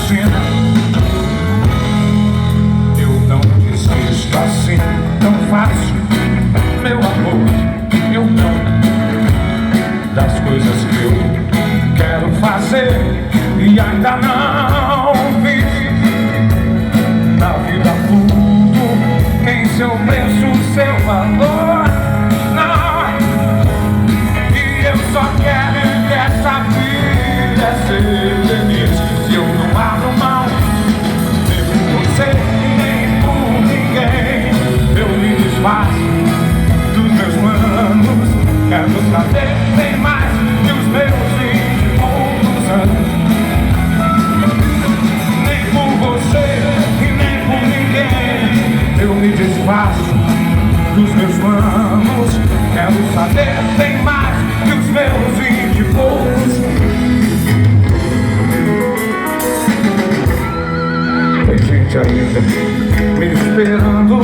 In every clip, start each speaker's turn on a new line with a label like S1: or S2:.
S1: imagina. Eu não desisto assim tão fácil, meu amor. Eu não, das coisas que eu quero fazer e ainda não fiz. Na vida tudo tem seu preço, seu valor. Não, e eu só quero que essa vida ser feliz. Se eu não abro mão, nem por você, nem por ninguém, eu me desfaço dos meus planos. Quero saber bem mais que os meus 20 e poucos anos. Nem por você e nem por ninguém eu me desfaço dos meus planos. Quero saber bem mais que os meus 20 e poucos. Tem gente ainda me esperando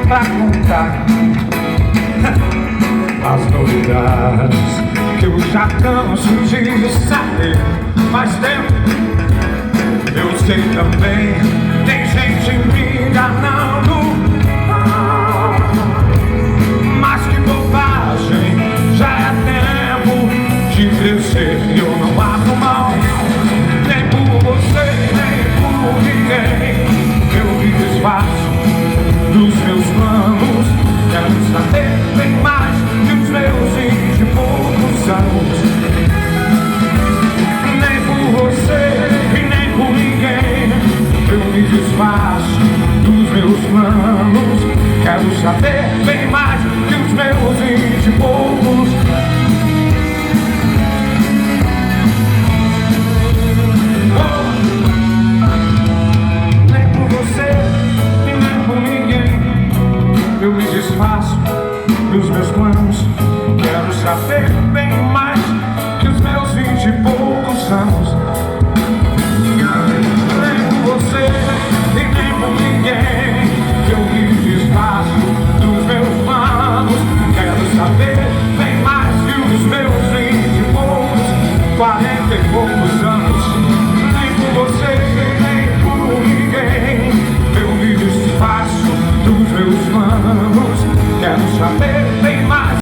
S1: pra contar as novidades que eu já canso de saber. Faz tempo, eu sei também, tem gente me enganando. Mas que bobagem, já é tempo de crescer. E eu não abro mão, nem por você, nem por ninguém. Eu me desfaço dos meus planos. Quero saber bem mais que os meus 20 e poucos anos. Nem por você e nem por ninguém eu me desfaço dos meus planos. Quero saber bem mais que os meus 20 e poucos.